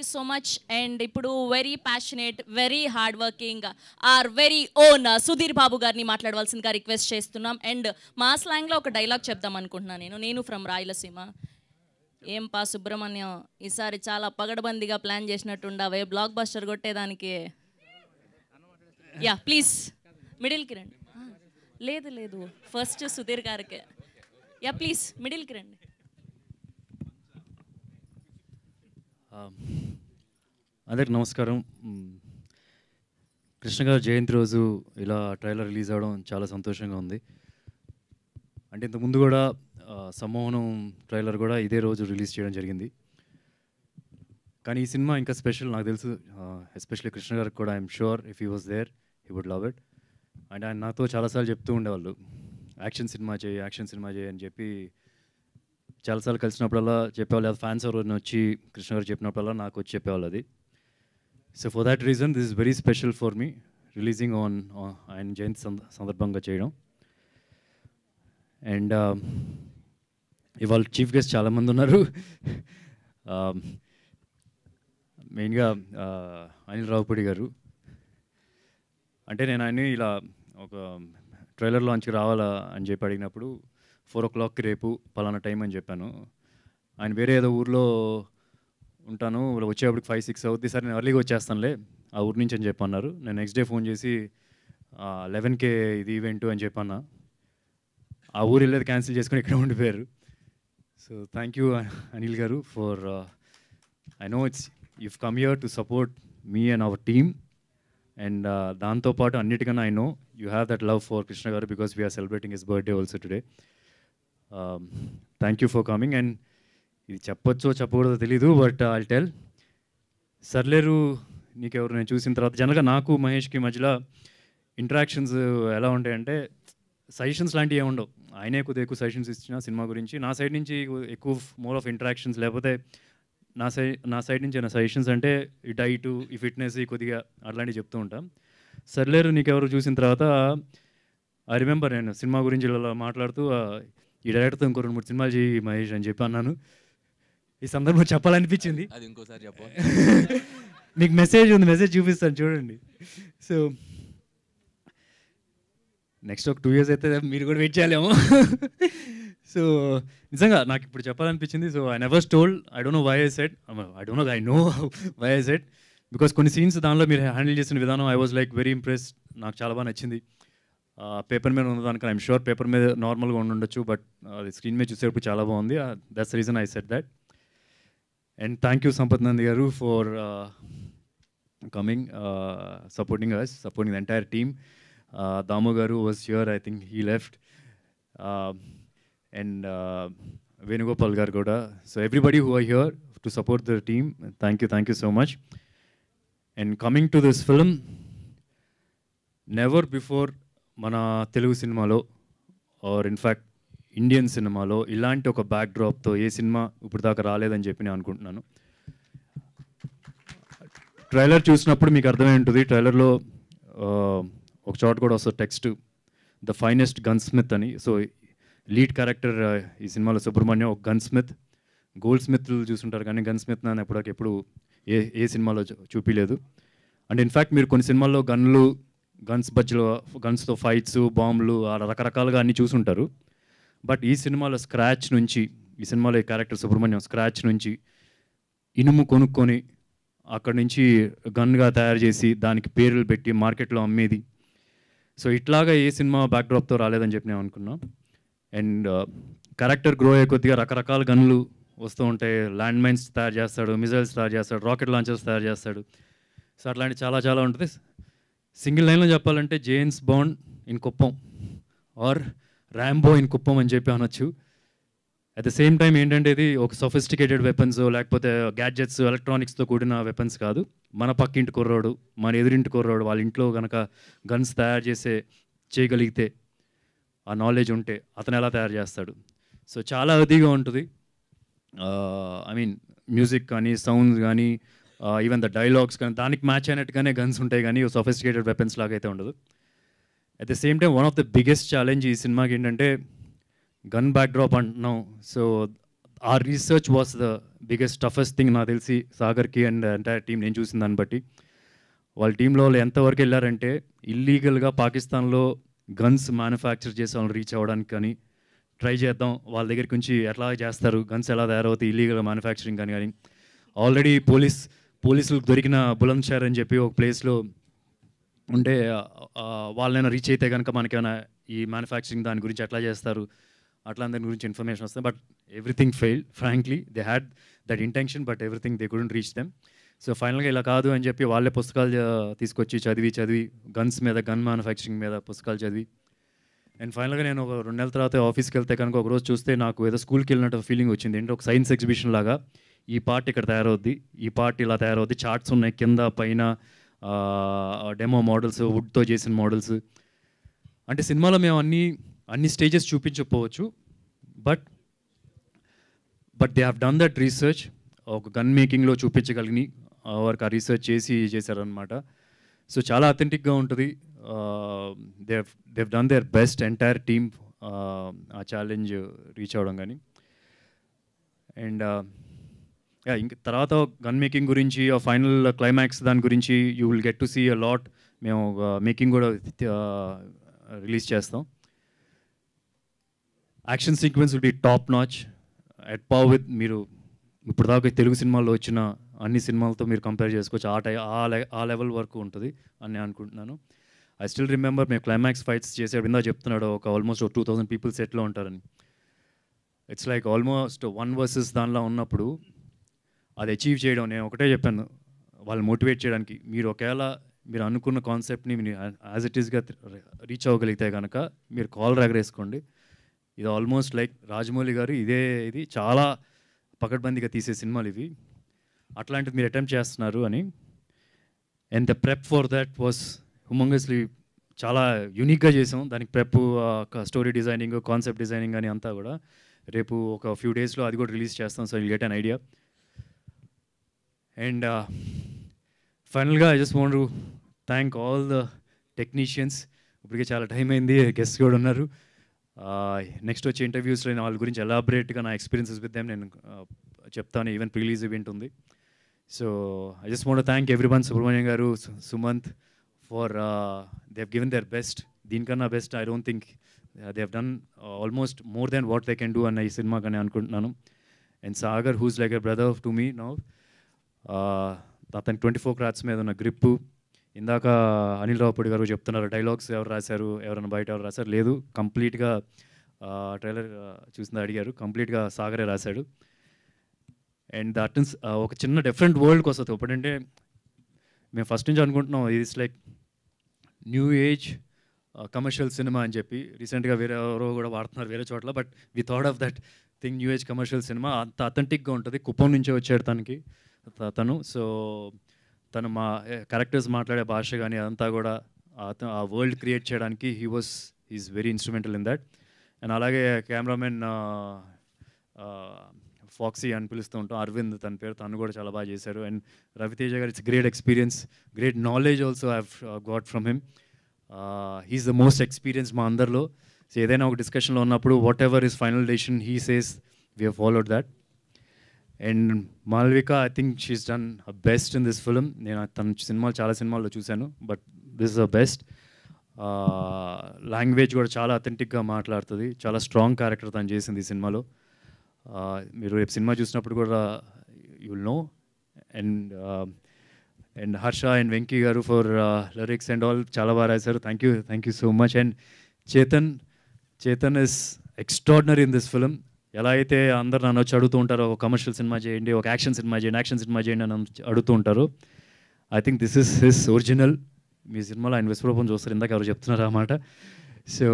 So much and ఇప్పుడు very passionate very hard working our very own Sudheer Babu గారిని మాట్లాడవలసిందిగా request చేస్తున్నాం. అండ్ మా స్లాంగ్లో ఒక డైలాగ్ చెప్దాం అనుకుంటున్నాను. నేను ఫ్రమ్ రాయలసీమ. ఏం పా సుబ్రహ్మణ్యం, ఈసారి చాలా పగడబందిగా ప్లాన్ చేసినట్టుండవే బ్లాక్ బస్టర్ కొట్టేదానికి. యా ప్లీజ్ మిడిల్కి రండి. లేదు లేదు ఫస్ట్ సుధీర్ గారికి. యా ప్లీజ్ మిడిల్కి రండి. అందరికి నమస్కారం. కృష్ణ గారు జయంతి రోజు ఇలా ట్రైలర్ రిలీజ్ అవ్వడం చాలా సంతోషంగా ఉంది. అంటే ఇంతకుముందు కూడా సమ్మోహనం ట్రైలర్ కూడా ఇదే రోజు రిలీజ్ చేయడం జరిగింది. కానీ ఈ సినిమా ఇంకా స్పెషల్ నాకు తెలుసు. ఎస్పెషల్లీ కృష్ణ గారికి కూడా I'm sure if he was there he would love it. And ఆయన నాతో చాలాసార్లు చెప్తూ ఉండేవాళ్ళు, యాక్షన్ సినిమా చేయి అని చెప్పి చాలాసార్లు కలిసినప్పుడల్లా చెప్పేవాళ్ళు. అది ఫ్యాన్స్ ఎవరైనా వచ్చి కృష్ణ గారు చెప్పినప్పుడల్లా నాకు వచ్చి చెప్పేవాళ్ళు అది. So for that reason this is very special for me releasing on ఆయన జయంతి సందర్భంగా చేయడం. అండ్ ఇవాళ చీఫ్ గెస్ట్ చాలామంది ఉన్నారు. మెయిన్గా అనిల్ రావుపూడి గారు. అంటే నేను ఆయన్ని ఇలా ఒక ట్రైలర్ లాంచ్కి రావాలా అని చెప్పి అడిగినప్పుడు 4 o'clockకి రేపు పలానా టైం అని చెప్పాను. ఆయన వేరే ఏదో ఊర్లో ఉంటాను, వచ్చేప్పటికి 5-6 అవుద్ది, సరే నేను ఎర్లీగా వచ్చేస్తానులే ఆ ఊరి నుంచి అని చెప్పన్నారు. నేను నెక్స్ట్ డే ఫోన్ చేసి 11కే ఇది ఈవెంట్ అని చెప్పన్నా. ఆ ఊరు వెళ్ళేది క్యాన్సిల్ చేసుకొని ఇక్కడ ఉండిపోయారు. సో థ్యాంక్ యూ అనిల్ గారు for I know it's you've come here to support me and our team. And దాంతోపాటు అన్నిటికన్నా I know you have that love for Krishna గారు because we're celebrating his birthday also today. Thank you for coming. And ఇది చెప్పొచ్చో చెప్పకూడదో తెలీదు, but I'll tell. సర్లేరు నీకెవరు నేను చూసిన తర్వాత జనరల్గా నాకు మహేష్కి మధ్యలో ఇంటరాక్షన్స్ ఎలా ఉంటాయంటే సజెషన్స్ లాంటివి ఏమి ఉండవు. ఆయనే కొద్దిగా ఎక్కువ సజెషన్స్ ఇచ్చిన సినిమా గురించి, నా సైడ్ నుంచి ఎక్కువ మోర్ ఆఫ్ ఇంటరాక్షన్స్, లేకపోతే నా సైడ్ నుంచి నా సజెషన్స్ అంటే ఈ డైటు ఈ ఫిట్నెస్ కొద్దిగా అట్లాంటివి చెప్తూ ఉంటాం. సర్లేరు నీకెవరు చూసిన తర్వాత ఐ రిమెంబర్ నేను సినిమా గురించి ఇలా మాట్లాడుతూ ఈ డైరెక్టర్తో ఇంకో 2-3 సినిమాలు చేయి మహేష్ అని చెప్పి అన్నాను. ఈ సందర్భం చెప్పాలనిపించింది. అది ఇంకోసారి చెప్ప మీకు మెసేజ్ ఉంది, మెసేజ్ చూపిస్తాను చూడండి. సో నెక్స్ట్ ఒక 2 years అయితే మీరు కూడా వెయిట్ చేయాలేమో. సో నిజంగా నాకు ఇప్పుడు చెప్పాలనిపించింది. So I never told, I don't know why I said, I know why I said, because కొన్ని సీన్స్ దానిలో మీరు హ్యాండిల్ చేసిన విధానం I was like very impressed. నాకు చాలా బాగా నచ్చింది. పేపర్ మీద ఉన్నదానికి ఐఎమ్ షూర్ పేపర్ మీద నార్మల్గా ఉండొచ్చు, బట్ అది స్క్రీన్ మీద చూసేటప్పుడు చాలా బాగుంది. That's reason I said that. And thank you Sampath Nandi గారు for coming, supporting us, supporting the entire team. Damu గారు was here, I think he left. And Venugopal గారు కూడా. So everybody who are here to support the team, thank you so much. And coming to this film, never before మన తెలుగు సినిమాలో are in fact Indian సినిమాలో ఇలాంటి ఒక back డ్రాప్తో ఏ cinema ఇప్పుడు దాకా రాలేదని చెప్పి నేను అనుకుంటున్నాను. ట్రైలర్ చూసినప్పుడు మీకు అర్థమై ఉంటుంది. ట్రైలర్లో ఒక చోట కూడా వస్తుంది text, the finest gun Smith అని. సో లీడ్ క్యారెక్టర్ ఈ సినిమాలో సుబ్రహ్మణ్యం ఒక గన్ స్మిత్. గోల్డ్ స్మిత్లు చూసుంటారు కానీ గన్ స్మిత్ అని ఎప్పుడు ఏ సినిమాలో చూపించలేదు. అండ్ ఇన్ఫ్యాక్ట్ మీరు కొన్ని సినిమాల్లో గన్స్తో ఫైట్స్, బాంబులు రకరకాలుగా అన్నీ చూసుంటారు. బట్ ఈ సినిమాలో స్క్రాచ్ నుంచి, ఈ సినిమాలో ఈ క్యారెక్టర్ సుబ్రహ్మణ్యం స్క్రాచ్ నుంచి ఇనుము కొనుక్కొని అక్కడి నుంచి గన్గా తయారు చేసి దానికి పేర్లు పెట్టి మార్కెట్లో అమ్మేది. సో ఇట్లాగా ఏ సినిమా బ్యాక్డ్రాప్తో రాలేదని చెప్పి నేను అనుకున్నా. అండ్ క్యారెక్టర్ గ్రో అయ్యే కొద్దిగా రకరకాల గన్లు వస్తూ ఉంటాయి. ల్యాండ్ మైన్స్ తయారు చేస్తాడు, మిజైల్స్ తయారు చేస్తాడు, రాకెట్ లాంచర్స్ తయారు చేస్తాడు. సో అట్లాంటి చాలా ఉంటుంది. సింగిల్ లైన్లో చెప్పాలంటే James Bond in Kuppam or Rambo in Kuppam అని చెప్పి అనొచ్చు. అట్ ద సేమ్ టైం ఏంటంటే ఇది ఒక సొఫిస్టికేటెడ్ వెపన్స్ లేకపోతే గ్యాడ్జెట్స్ ఎలక్ట్రానిక్స్తో కూడిన వెపన్స్ కాదు. మన పక్కింటి కుర్రోడు, మన ఎదురింటి కుర్రోడు వాళ్ళ ఇంట్లో కనుక గన్స్ తయారు చేయగలిగితే, ఆ నాలెడ్జ్ ఉంటే అతను ఎలా తయారు చేస్తాడు. సో చాలా అదిగా ఉంటుంది. ఐ మీన్ మ్యూజిక్ కానీ, సౌండ్స్ కానీ, ఈవెన్ ద డైలాగ్స్ కానీ దానికి మ్యాచ్ అయినట్టుగానే గన్స్ ఉంటాయి కానీ సొఫిస్టికేటెడ్ వెపన్స్ లాగా అయితే ఉండదు. At the same time one of the biggest challenge ఈ సినిమాకి ఏంటంటే గన్ బ్యాక్డ్రాప్ అంటున్నాం. So our research was the biggest toughest thing నాకు తెలిసి సాగర్కి అండ్ ఎంటైర్ టీం నేను చూసిన దాన్ని బట్టి. వాళ్ళ టీంలో వాళ్ళు ఎంతవరకు వెళ్ళారంటే ఇల్లీగల్గా పాకిస్తాన్లో గన్స్ మ్యానుఫ్యాక్చర్ చేసే వాళ్ళని రీచ్ అవ్వడానికి కానీ ట్రై చేద్దాం, వాళ్ళ దగ్గరికి నుంచి ఎట్లా చేస్తారు, గన్స్ ఎలా తయారవుతాయి ఇల్లీగల్ మ్యానుఫ్యాక్చరింగ్ కానీ ఆల్రెడీ పోలీసులకు దొరికిన బులంద్ షహర్ అని చెప్పి ఒక ప్లేస్లో ఉంటే వాళ్ళైనా రీచ్ అయితే కనుక మనకేమైనా ఈ మ్యానుఫ్యాక్చరింగ్ దాని గురించి ఎట్లా చేస్తారు అట్లా దాని గురించి ఇన్ఫర్మేషన్ వస్తుంది. But everything failed frankly. They had that intention but everything they couldn't reach them. So ఫైనల్గా ఇలా కాదు అని చెప్పి వాళ్ళే పుస్తకాలు తీసుకొచ్చి చదివి గన్స్ మీద, గన్ మ్యానుఫ్యాక్చరింగ్ మీద పుస్తకాలు చదివి అండ్ ఫైనల్గా నేను ఒక 2 నెలల తర్వాత ఆఫీస్కి వెళ్తే కనుక ఒకరోజు చూస్తే నాకు ఏదో స్కూల్కి వెళ్ళినట్టు ఫీలింగ్ వచ్చింది. ఏంటంటే ఒక సైన్స్ ఎగ్జిబిషన్ లాగా ఈ పార్ట్ ఇక్కడ తయారవుద్ది, ఈ పార్ట్ ఇలా తయారవుద్ది, చార్ట్స్ ఉన్నాయి కింద పైన, డెమో మోడల్స్, వుడ్తో చేసిన మోడల్స్. అంటే సినిమాలో మేము అన్ని స్టేజెస్ చూపించకపోవచ్చు, but they have done that research. ఒక గన్ మేకింగ్లో చూపించగలిగి వారికి ఆ రీసెర్చ్ చేశారనమాట. సో చాలా అథెంటిక్గా ఉంటుంది. They've done their best entire team ఆ ఛాలెంజ్ రీచ్ అవ్వడం కానీ. అండ్ ఇంక తర్వాత గన్ మేకింగ్ గురించి ఆ ఫైనల్ క్లైమాక్స్ దాని గురించి you will get to see a lot. మేము మేకింగ్ కూడా రిలీజ్ చేస్తాం. Action sequence will be top notch at par with మీరు ఇప్పుడు దాకా తెలుగు సినిమాల్లో వచ్చిన అన్ని సినిమాలతో మీరు కంపేర్ చేసుకోవచ్చు. ఆ లెవెల్ వరకు ఉంటుంది అని నేను అనుకుంటున్నాను. ఐ స్టిల్ రిమెంబర్ మేము క్లైమాక్స్ ఫైట్స్ చేసే విందా చెప్తున్నాడు ఒక ఆల్మోస్ట్ 2000 పీపుల్ సెట్లో ఉంటారని. ఇట్స్ లైక్ ఆల్మోస్ట్ 1 versus దానిలో ఉన్నప్పుడు అది అచీవ్ చేయడం, నేను ఒకటే చెప్పాను వాళ్ళు మోటివేట్ చేయడానికి, మీరు అనుకున్న కాన్సెప్ట్ని మీరు యాజ్ ఇట్ ఈస్గా రీచ్ అవ్వగలిగితే కనుక మీరు కాల్ ఎగరేసుకోండి. ఇది ఆల్మోస్ట్ లైక్ రాజమౌళి గారు ఇది చాలా పకడ్బందీగా తీసే సినిమాలు ఇవి, అట్లాంటిది మీరు అటెంప్ట్ చేస్తున్నారు అని. And the prep for that was humongously చాలా యూనిక్గా చేసాం. దానికి prep, story designing, concept designing అని అంతా కూడా రేపు ఒక ఫ్యూ డేస్లో అది కూడా రిలీజ్ చేస్తాం. So will get an idea. And ఫైనల్గా I just want to thank all the technicians. ఇప్పటికే చాలా టైం అయింది, గెస్ట్ కూడా ఉన్నారు. నెక్స్ట్ వచ్చే ఇంటర్వ్యూస్లో నేను వాళ్ళ గురించి ఎలాబరేట్గా నా ఎక్స్పీరియన్సెస్ విత్ దెమ్ నేను చెప్తాను. ఈవెన్ ప్రిలీజ్ ఈవెంట్ ఉంది. So I just want to thank everyone, Subrahmanyam గారు, Sumanth, for they have given their best. దీనికన్నా best I don't think they have done almost more than what they can do అన్న ఈ సినిమా కానీ అనుకుంటున్నాను. And Sagar who's like a brother to me now. అతనికి 24 Carats మీద ఉన్న గ్రిప్పు. ఇందాక అనిల్ రావుపూడి గారు చెప్తున్నారు డైలాగ్స్ ఎవరు రాశారు, ఎవరైనా బయట ఎవరు రాశారు, లేదు కంప్లీట్గా ట్రైలర్ చూసింది అడిగారు, కంప్లీట్గా సాగరే రాశాడు. అండ్ దట్ ఒక చిన్న డిఫరెంట్ వరల్డ్కి వస్తుంది. ఇప్పుడంటే మేము ఫస్ట్ నుంచి అనుకుంటున్నాం it's like new age commercial cinema అని చెప్పి. రీసెంట్గా వేరే ఎవరో కూడా వాడుతున్నారు వేరే చోట్ల, but we thought of that thing new age commercial cinema. అంత అథెంటిక్గా ఉంటుంది. కుప్పం నుంచే వచ్చాడు తను. సో తను మా క్యారెక్టర్స్ మాట్లాడే భాష కానీ అదంతా కూడా ఆ వరల్డ్ క్రియేట్ చేయడానికి he's very instrumental in that. And అలాగే కెమెరామెన్ ఫాక్సీ అని పిలుస్తూ ఉంటాం, అరవింద్ తన పేరు, తను కూడా చాలా బాగా చేశారు. అండ్ రవితేజ గారు, it's great experience, great knowledge also I have got from him. He's the most experience మా అందరిలో. సో ఏదైనా ఒక డిస్కషన్లో ఉన్నప్పుడు whatever is final decision he says we have followed that. And Malvika, I think she's done her best in this film. నేను తన చాలా సినిమాల్లో చూశాను, but this is the best. Language కూడా చాలా అథెంటిక్గా మాట్లాడుతుంది. చాలా స్ట్రాంగ్ క్యారెక్టర్ తను చేసింది ఈ సినిమాలో. మీరు రేపు సినిమా చూసినప్పుడు కూడా you will know. And Harsha and Venky గారు ఫర్ లిరిక్స్ అండ్ ఆల్ చాలా బాగా రాశారు. Thank you so much. And Chetan is extraordinary in this film. ఎలా అయితే అందరు నన్ను వచ్చి అడుగుతూ ఉంటారో ఒక కమర్షియల్ సినిమా చేయండి, ఒక యాక్షన్ సినిమా చేయండి అని అడుగుతూ ఉంటారు. I think this is his original. మీ సినిమాలో ఆయన విశ్వరూపం చూస్తారు, ఇందాక ఎవరు చెప్తున్నారు అన్నమాట. So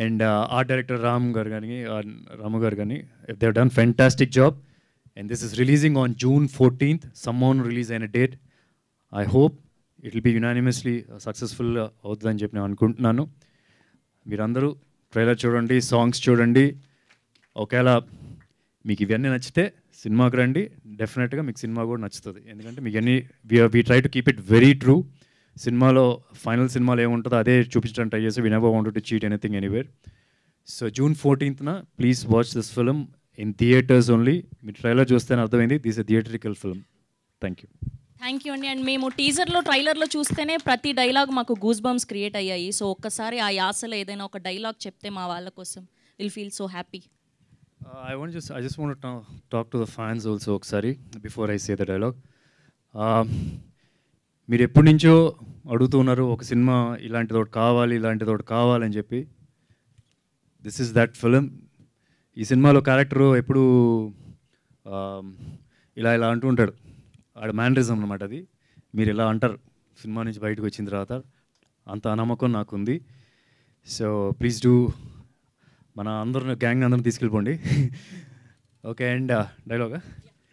and art director Ramu గారు కానీ they have done fantastic job. And this is releasing on June 14th. సమ్మోన్ రిలీజ్ అయిన డేట్. I hope it will be unanimously successful అవుతుందని చెప్పి నేను అనుకుంటున్నాను. మీరందరూ ట్రైలర్ చూడండి, సాంగ్స్ చూడండి. ఒకవేళ మీకు ఇవన్నీ నచ్చితే సినిమాకి రండి, డెఫినెట్గా మీకు సినిమా కూడా నచ్చుతుంది. ఎందుకంటే మీకు అన్నీ we try to keep it very true. సినిమాలో ఫైనల్ సినిమాలో ఏముంటుందో అదే చూపించడానికి ట్రై చేసి we never wanted to cheat anything anywhere. So June 14th please watch this film in theatres only. మీరు ట్రైలర్ చూస్తేనే అర్థమైంది, this a theatrical film. Thank you. Thank you అండి. అండ్ మేము టీజర్లో ట్రైలర్లో చూస్తేనే ప్రతి డైలాగ్ మాకు గూస్ బంప్స్ క్రియేట్ అయ్యాయి. సో ఒక్కసారి ఆ యాసలో ఏదైనా ఒక డైలాగ్ చెప్తే మా వాళ్ళ కోసం will feel so happy. I just want to talk to the fans also ఒకసారి before I say the dialogue. మీరు ఎప్పటి నుంచో అడుగుతున్నారు ఒక సినిమా ఇలాంటిది ఒకటి కావాలి, ఇలాంటిది ఒకటి కావాలని చెప్పి. This is that film. ఈ సినిమాలో క్యారెక్టరు ఎప్పుడు ఇలా ఇలా అంటూ ఉంటాడు. ఆడ మేనరిజం అనమాట అది. మీరు ఇలా అంటారు సినిమా నుంచి బయటకు వచ్చిన తర్వాత. అంత నమ్మకం నాకుంది. సో ప్లీజ్ డూ, మన అందరిని గ్యాంగ్ అందరిని తీసుకెళ్ళిపోండి. ఓకే. అండ్ డైలాగా